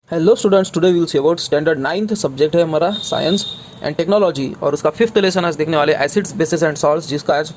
Hello students, today we will see about standard 9th subject है हमारा science and technology और उसका 5th lesson आज देखने वाले एसिड्स बेसिस एंड सॉल्ट्स, जिसका आज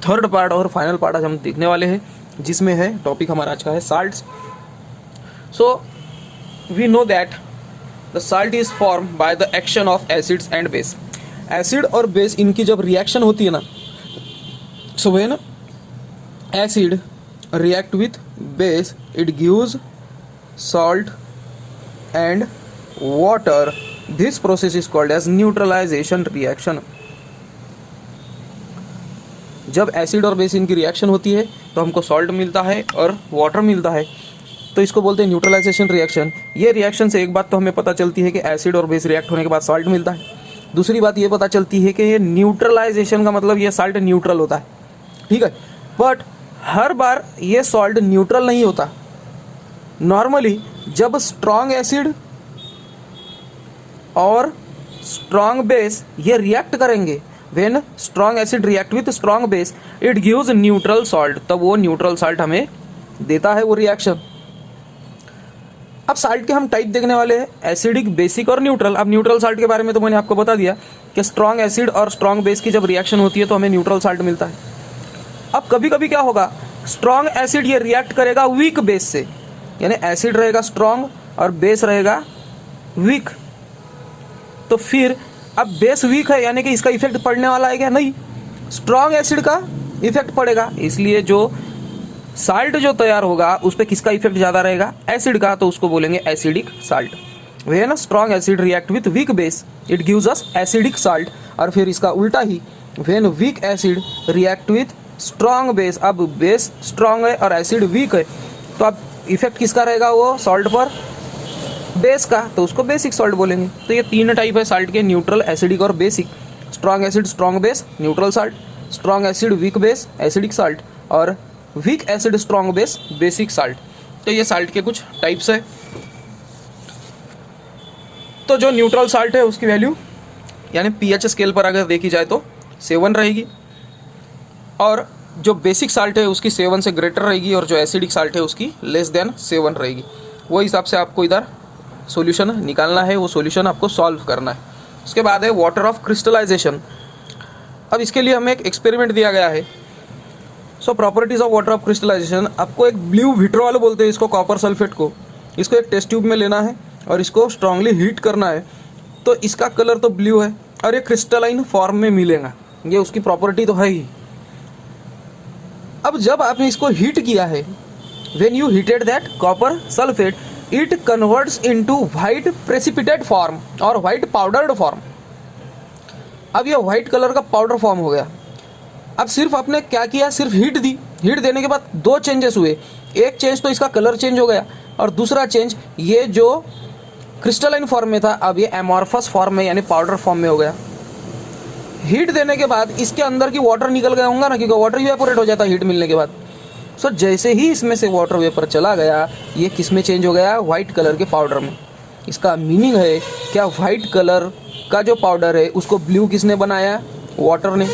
थर्ड पार्ट और फाइनल पार्ट आज हम देखने वाले हैं, जिसमें है टॉपिक हमारा आज का है salts. So we know that the salt is form by the action of acids and base. Acid और बेस इनकी जब रिएक्शन होती है ना, so when acid react with base it gives salt and water. This process is called as neutralization reaction. जब acid और base इनकी reaction होती है तो हमको सॉल्ट मिलता है और वाटर मिलता है, तो इसको बोलते हैं न्यूट्रलाइजेशन रिएक्शन। ये रिएक्शन से एक बात तो हमें पता चलती है कि एसिड और बेस रिएक्ट होने के बाद सॉल्ट मिलता है। दूसरी बात ये पता चलती है कि ये न्यूट्रलाइजेशन का मतलब ये सॉल्ट न्यूट्रल होता है, ठीक है। बट हर बार ये सॉल्ट न्यूट्रल नहीं होता। नॉर्मली जब स्ट्रॉन्ग एसिड और स्ट्रॉन्ग बेस ये रिएक्ट करेंगे, when strong acid react with strong base it gives neutral salt, तब वो न्यूट्रल सॉल्ट हमें देता है वो रिएक्शन। अब सॉल्ट के हम टाइप देखने वाले हैं, एसिडिक, बेसिक और न्यूट्रल। अब न्यूट्रल सॉल्ट के बारे में तो मैंने आपको बता दिया कि स्ट्रॉन्ग एसिड और स्ट्रॉन्ग बेस की जब रिएक्शन होती है तो हमें न्यूट्रल सॉल्ट मिलता है। अब कभी कभी क्या होगा, स्ट्रॉन्ग एसिड ये रिएक्ट करेगा वीक बेस से, यानी एसिड रहेगा स्ट्रॉन्ग और बेस रहेगा वीक। तो फिर अब बेस वीक है यानी कि इसका इफेक्ट पड़ने वाला है क्या? नहीं, स्ट्रॉन्ग एसिड का इफेक्ट पड़ेगा। इसलिए जो साल्ट जो तैयार होगा उस पर किसका इफेक्ट ज़्यादा रहेगा? एसिड का, तो उसको बोलेंगे acidic salt. When strong acid react with weak base it gives us acidic salt. और फिर इसका उल्टा ही, when weak acid react with strong base, अब बेस स्ट्रॉन्ग है और एसिड वीक है, तो अब इफेक्ट किसका रहेगा? वो सॉल्ट पर, बेस का, तो उसको बेसिक सॉल्ट बोलेंगे। तो ये तीन टाइप है सॉल्ट के, न्यूट्रल, एसिडिक और basic. Strong acid strong base neutral salt, strong acid weak base acidic salt, और weak acid strong base basic salt. तो ये सॉल्ट के कुछ टाइप्स है। तो जो न्यूट्रल सॉल्ट है उसकी वैल्यू यानी पीएच स्केल पर अगर देखी जाए तो 7 रहेगी, और जो बेसिक साल्ट है उसकी 7 से ग्रेटर रहेगी, और जो एसिडिक साल्ट है उसकी लेस देन 7 रहेगी। वो हिसाब से आपको इधर सॉल्यूशन निकालना है, वो सॉल्यूशन आपको सॉल्व करना है। उसके बाद है वाटर ऑफ क्रिस्टलाइजेशन। अब इसके लिए हमें एक एक्सपेरिमेंट दिया गया है। So properties of water of crystallization, आपको एक ब्लू विट्रोल बोलते हैं इसको, कॉपर सल्फेट को। इसको एक टेस्ट ट्यूब में लेना है और इसको स्ट्रांगली हीट करना है, तो इसका कलर तो ब्लू है और ये क्रिस्टलाइन फॉर्म में मिलेगा, ये उसकी प्रॉपर्टी तो है ही। अब जब आपने इसको हीट किया है, when you heated that copper sulphate it converts into white precipitate form और व्हाइट पाउडर्ड फॉर्म। अब ये व्हाइट कलर का पाउडर फॉर्म हो गया। अब सिर्फ आपने क्या किया, सिर्फ हीट दी। हीट देने के बाद दो चेंजेस हुए। एक चेंज तो इसका कलर चेंज हो गया, और दूसरा चेंज ये जो क्रिस्टलाइन फॉर्म में था अब ये एमॉर्फस फॉर्म में यानी पाउडर फॉर्म में हो गया। हीट देने के बाद इसके अंदर की वाटर निकल गया होगा ना, क्योंकि वाटर इवेपोरेट हो जाता है हीट मिलने के बाद। सो जैसे ही इसमें से वाटर वेपर चला गया, ये किस में चेंज हो गया? वाइट कलर के पाउडर में। इसका मीनिंग है क्या, वाइट कलर का जो पाउडर है उसको ब्लू किसने बनाया? वाटर ने।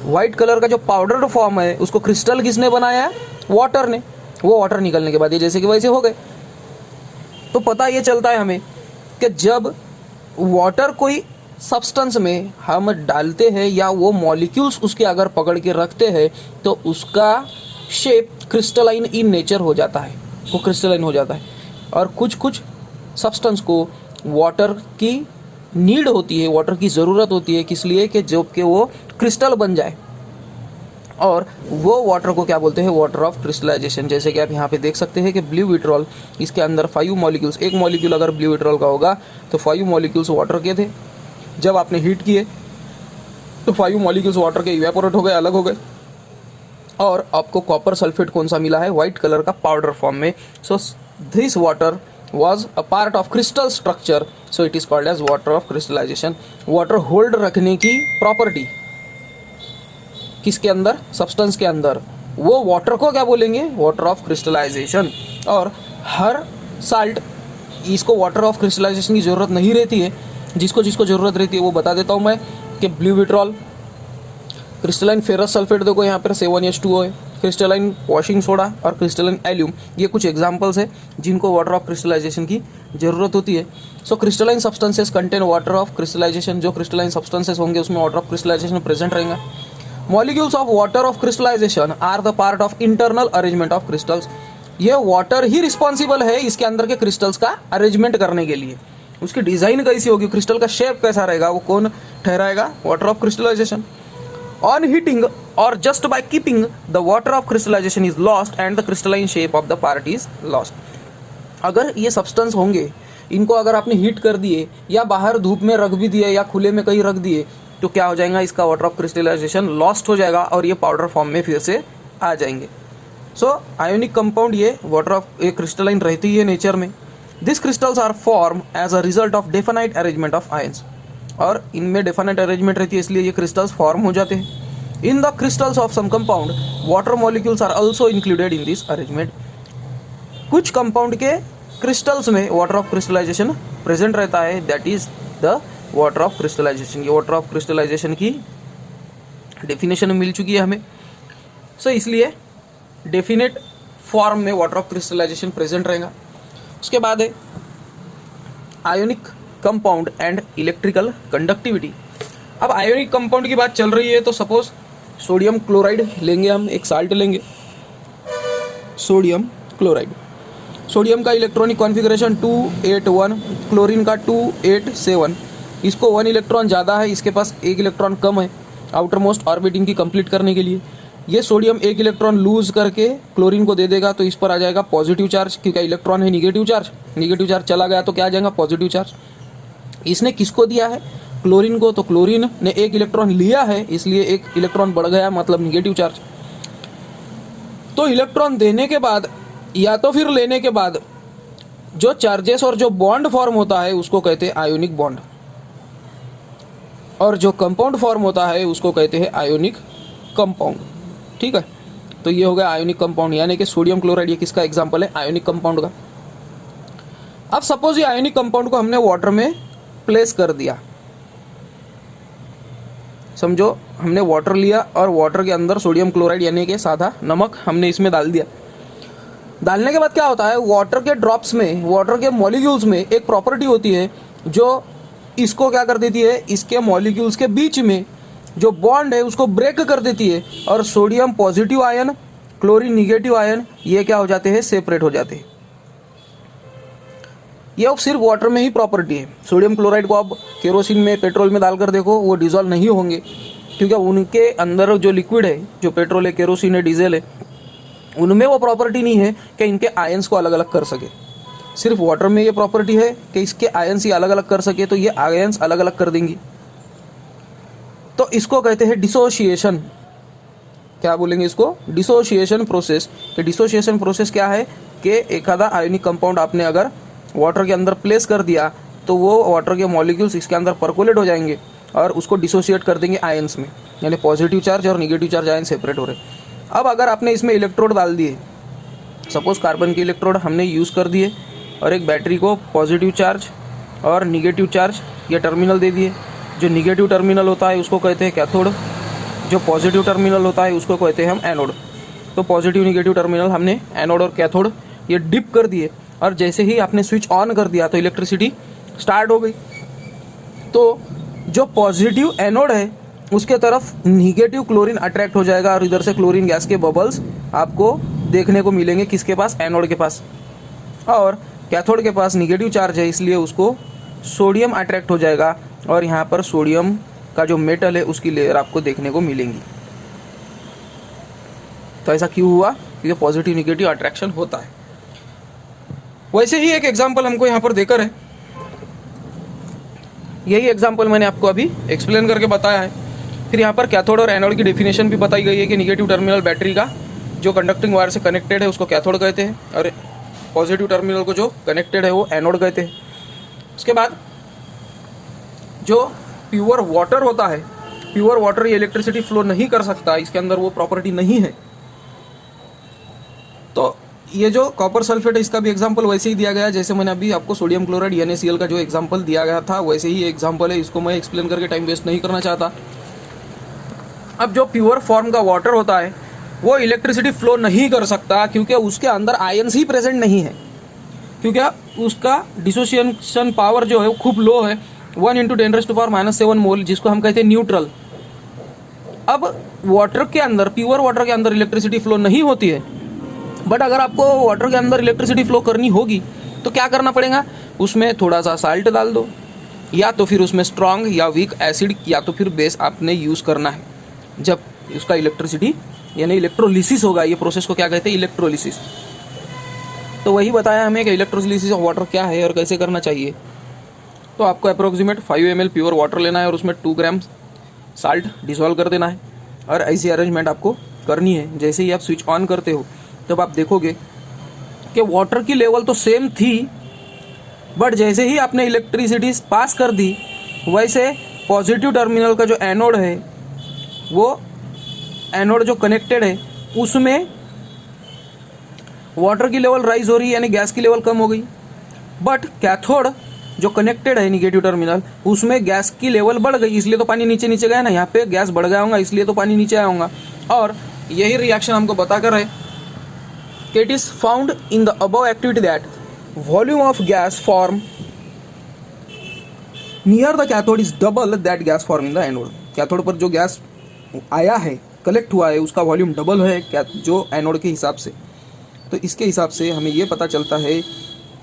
वाइट कलर का जो पाउडर फॉर्म है उसको क्रिस्टल किसने बनाया? वाटर ने। वो वाटर निकलने के बाद ये जैसे कि वैसे हो गए। तो पता ये चलता है हमें कि जब वाटर कोई सब्सटेंस में हम डालते हैं या वो मॉलिक्यूल्स उसके अगर पकड़ के रखते हैं तो उसका शेप क्रिस्टलाइन इन नेचर हो जाता है, वो क्रिस्टलाइन हो जाता है। और कुछ कुछ सब्सटेंस को वाटर की नीड होती है, वाटर की ज़रूरत होती है, किस लिए कि जब कि वो क्रिस्टल बन जाए, और वो वाटर को क्या बोलते हैं? Water of crystallization. जैसे कि आप यहाँ पे देख सकते हैं कि ब्लू विट्रोल, इसके अंदर 5 मॉलिक्यूल्स, एक मॉलिक्यूल अगर ब्लू विट्रोल का होगा तो 5 मॉलिक्यूल्स वाटर के थे। जब आपने हीट किए तो 5 मॉलिक्यूल्स वाटर के इवेपोरेट हो गए, अलग हो गए, और आपको कॉपर सल्फेट कौन सा मिला है? वाइट कलर का पाउडर फॉर्म में। So this water was a part of crystal structure, so it is called as water of crystallization. Water hold रखने की प्रॉपर्टी किसके अंदर? सब्सटेंस के अंदर। वो वाटर को क्या बोलेंगे? Water of crystallization. और हर साल्ट इसको वाटर ऑफ क्रिस्टलाइजेशन की ज़रूरत नहीं रहती है। जिसको जिसको ज़रूरत रहती है वो बता देता हूँ मैं, कि blue vitriol, crystalline ferrous sulphate देखो यहाँ पर 7H2O है, क्रिस्टलाइन वॉशिंग सोडा और क्रिस्टलाइन एल्यूम, ये कुछ एग्जांपल्स है जिनको वाटर ऑफ क्रिस्टलाइजेशन की ज़रूरत होती है। So crystalline substances contain water of crystallization, जो क्रिस्टलाइन सब्सटेंसेस होंगे उसमें वाटर ऑफ क्रिस्टलाइजेशन प्रेजेंट रहेगा। Molecules of water of crystallization are the part of internal arrangement of crystals, ये वाटर ही रिस्पॉन्सिबल है इसके अंदर के क्रिस्टल्स का अरेंजमेंट करने के लिए। उसकी डिज़ाइन कैसी होगी, क्रिस्टल का शेप कैसा रहेगा, वो कौन ठहराएगा, water of crystallization. On heating और just by keeping the water of crystallization is lost and the crystalline shape of the part is lost. अगर ये सब्सटेंस होंगे, इनको अगर आपने हीट कर दिए या बाहर धूप में रख भी दिए या खुले में कहीं रख दिए तो क्या हो जाएगा, इसका वाटर ऑफ क्रिस्टलाइजेशन लॉस्ट हो जाएगा और ये पाउडर फॉर्म में फिर से आ जाएंगे। सो आयोनिक कंपाउंड ये वाटर ऑफ एक क्रिस्टलाइन रहती है नेचर में। This crystals are form as a result of definite arrangement of ions, और इनमें डेफिनाइट अरेंजमेंट रहती है इसलिए ये क्रिस्टल्स फॉर्म हो जाते हैं। In the crystals of some compound water molecules are also included in this arrangement. कुछ कंपाउंड के क्रिस्टल्स में वाटर ऑफ क्रिस्टलाइजेशन प्रेजेंट रहता है, that is the water of crystallization. ये वाटर ऑफ क्रिस्टलाइजेशन की डेफिनेशन मिल चुकी है हमें। सो इसलिए डेफिनेट फॉर्म में वाटर ऑफ क्रिस्टलाइजेशन प्रेजेंट रहेगा। उसके बाद है ionic compound and electrical conductivity. अब आयोनिक कंपाउंड की बात चल रही है तो सपोज सोडियम क्लोराइड लेंगे, हम एक साल्ट लेंगे सोडियम क्लोराइड। सोडियम का इलेक्ट्रॉनिक कॉन्फ़िगरेशन 281, क्लोरीन का 287। इसको 1 इलेक्ट्रॉन ज़्यादा है, इसके पास 1 इलेक्ट्रॉन कम है आउटर मोस्ट ऑर्बिटिंग की कंप्लीट करने के लिए। ये सोडियम 1 इलेक्ट्रॉन लूज करके क्लोरीन को दे देगा तो इस पर आ जाएगा पॉजिटिव चार्ज, क्योंकि इलेक्ट्रॉन है निगेटिव चार्ज चला गया तो क्या आ जाएगा, पॉजिटिव चार्ज। इसने किसको दिया है, क्लोरीन को, तो क्लोरीन ने 1 इलेक्ट्रॉन लिया है इसलिए 1 इलेक्ट्रॉन बढ़ गया, मतलब निगेटिव चार्ज। तो इलेक्ट्रॉन देने के बाद या तो फिर लेने के बाद जो चार्जेस और जो बॉन्ड फॉर्म होता है उसको कहते हैं आयोनिक बॉन्ड, और जो कंपाउंड फॉर्म होता है उसको कहते हैं आयोनिक कंपाउंड। ठीक है, तो ये हो गया आयोनिक कंपाउंड, यानी कि सोडियम क्लोराइड ये किसका एग्जांपल है, आयोनिक कंपाउंड का। अब सपोज ये आयोनिक कंपाउंड को हमने वाटर में प्लेस कर दिया, समझो हमने वाटर लिया और वाटर के अंदर सोडियम क्लोराइड यानी कि सादा नमक हमने इसमें डाल दिया। डालने के बाद क्या होता है, वाटर के ड्रॉप्स में, वाटर के मॉलिक्यूल्स में एक प्रॉपर्टी होती है जो इसको क्या कर देती है, इसके मॉलिक्यूल्स के बीच में जो बॉन्ड है उसको ब्रेक कर देती है, और sodium positive ion, chlorine negative ion, ये क्या हो जाते हैं, सेपरेट हो जाते हैं। ये अब सिर्फ वाटर में ही प्रॉपर्टी है। सोडियम क्लोराइड को अब केरोसिन में, पेट्रोल में डालकर देखो, वो डिजॉल्व नहीं होंगे, क्योंकि उनके अंदर जो लिक्विड है, जो पेट्रोल है, केरोसिन है, डीजल है, उनमें वो प्रॉपर्टी नहीं है कि इनके आयंस को अलग अलग कर सके। सिर्फ वाटर में ये प्रॉपर्टी है कि इसके आयंस ही अलग अलग कर सके, तो ये आयंस अलग अलग कर देंगी। तो इसको कहते हैं डिसोशिएशन। क्या बोलेंगे इसको, डिसोशिएशन प्रोसेस। कि डिसोशिएशन प्रोसेस क्या है कि एखादा आयोनिक कंपाउंड आपने अगर वाटर के अंदर प्लेस कर दिया तो वो वाटर के मॉलिक्यूल्स इसके अंदर परकोलेट हो जाएंगे और उसको डिसोशिएट कर देंगे आयंस में, यानी पॉजिटिव चार्ज और निगेटिव चार्ज आयन सेपरेट हो रहे। अब अगर आपने इसमें इलेक्ट्रोड डाल दिए, सपोज कार्बन के इलेक्ट्रोड हमने यूज़ कर दिए और एक बैटरी को पॉजिटिव चार्ज और निगेटिव चार्ज ये टर्मिनल दे दिए। जो निगेटिव टर्मिनल होता है उसको कहते हैं कैथोड, जो पॉजिटिव टर्मिनल होता है उसको कहते हैं हम एनोड। तो पॉजिटिव निगेटिव टर्मिनल हमने एनोड और कैथोड ये डिप कर दिए, और जैसे ही आपने स्विच ऑन कर दिया तो इलेक्ट्रिसिटी स्टार्ट हो गई। तो जो पॉजिटिव एनोड है उसके तरफ निगेटिव क्लोरीन अट्रैक्ट हो जाएगा, और इधर से क्लोरीन गैस के बबल्स आपको देखने को मिलेंगे किसके पास, एनोड के पास। और कैथोड के पास निगेटिव चार्ज है इसलिए उसको सोडियम अट्रैक्ट हो जाएगा, और यहाँ पर सोडियम का जो मेटल है उसकी लेयर आपको देखने को मिलेंगी। तो ऐसा क्यों हुआ, क्योंकि पॉजिटिव निगेटिव अट्रैक्शन होता है। वैसे ही एक एग्जाम्पल हमको यहाँ पर देकर है, यही एग्जाम्पल मैंने आपको अभी एक्सप्लेन करके बताया है। फिर यहाँ पर कैथोड और एनोड की डेफिनेशन भी बताई गई है कि निगेटिव टर्मिनल बैटरी का जो कंडक्टिंग वायर से कनेक्टेड है उसको कैथोड कहते हैं, और पॉजिटिव टर्मिनल को जो कनेक्टेड है वो एनोड कहते हैं। उसके बाद जो प्योर वाटर होता है, प्योर वाटर ये इलेक्ट्रिसिटी फ्लो नहीं कर सकता, इसके अंदर वो प्रॉपर्टी नहीं है। तो ये जो कॉपर सल्फेट है इसका भी एग्जांपल वैसे ही दिया गया है जैसे मैंने अभी आपको सोडियम क्लोराइड NaCl का जो एग्जांपल दिया गया था, वैसे ही एग्जांपल है। इसको मैं एक्सप्लेन करके टाइम वेस्ट नहीं करना चाहता। अब जो प्योर फॉर्म का वाटर होता है वो इलेक्ट्रिसिटी फ्लो नहीं कर सकता क्योंकि उसके अंदर आयन्स ही प्रेजेंट नहीं है, क्योंकि उसका डिसोसिएशन पावर जो है वो खूब लो है, 1 × 10⁻⁷ मोल, जिसको हम कहते हैं न्यूट्रल। अब वाटर के अंदर, प्योर वाटर के अंदर इलेक्ट्रिसिटी फ्लो नहीं होती है, बट अगर आपको वाटर के अंदर इलेक्ट्रिसिटी फ्लो करनी होगी तो क्या करना पड़ेगा, उसमें थोड़ा सा साल्ट डाल दो, या तो फिर उसमें स्ट्रॉन्ग या वीक एसिड या तो फिर बेस आपने यूज़ करना है। जब उसका इलेक्ट्रिसिटी यानी इलेक्ट्रोलिसिस होगा, ये प्रोसेस को क्या कहते हैं, इलेक्ट्रोलिसिस। तो वही बताया हमें कि इलेक्ट्रोलिसिस ऑफ वाटर क्या है और कैसे करना चाहिए। तो आपको अप्रोक्सीमेट 5 ml प्योर वाटर लेना है और उसमें 2 ग्राम साल्ट डिसॉल्व कर देना है, और ऐसी अरेंजमेंट आपको करनी है। जैसे ही आप स्विच ऑन करते हो तब आप देखोगे कि वाटर की लेवल तो सेम थी, बट जैसे ही आपने इलेक्ट्रिसिटी पास कर दी, वैसे पॉजिटिव टर्मिनल का जो एनोड है, वो एनोड जो कनेक्टेड है उसमें वाटर की लेवल राइज हो रही है, यानी गैस की लेवल कम हो गई। बट कैथोड जो कनेक्टेड है निगेटिव टर्मिनल, उसमें गैस की लेवल बढ़ गई, इसलिए तो पानी नीचे नीचे गया ना, यहाँ पे गैस बढ़ गया होगा इसलिए तो पानी नीचे आया होगा। और यही रिएक्शन हमको बता कर है कि it is found in the above activity that volume of gas form near the cathode is double that gas form in the anode. Cathode पर जो गैस आया है, कलेक्ट हुआ है, उसका वॉल्यूम डबल है जो एनोड के हिसाब से। तो इसके हिसाब से हमें ये पता चलता है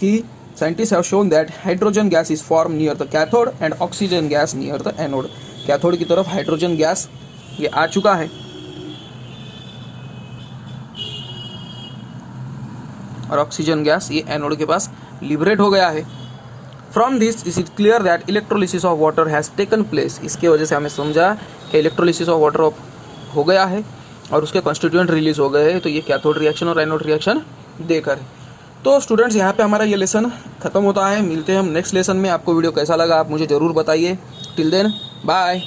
कि scientist have shown that hydrogen gas is form near the cathode and oxygen gas near the anode. Cathode की तरफ हाइड्रोजन गैस ये आ चुका है और ऑक्सीजन गैस ये एनोड के पास लिबरेट हो गया है। From this is it clear that electrolysis of water has taken place. इसके वजह से हमें समझा कि इलेक्ट्रोलिसिस ऑफ वाटर हो गया है और उसके कॉन्स्टिट्यूएंट रिलीज हो गए हैं। तो ये कैथोड रिएक्शन और एनोड रिएक्शन देकर। तो स्टूडेंट्स, यहाँ पे हमारा ये लेसन खत्म होता है। मिलते हैं हम नेक्स्ट लेसन में। आपको वीडियो कैसा लगा आप मुझे ज़रूर बताइए। Till then bye.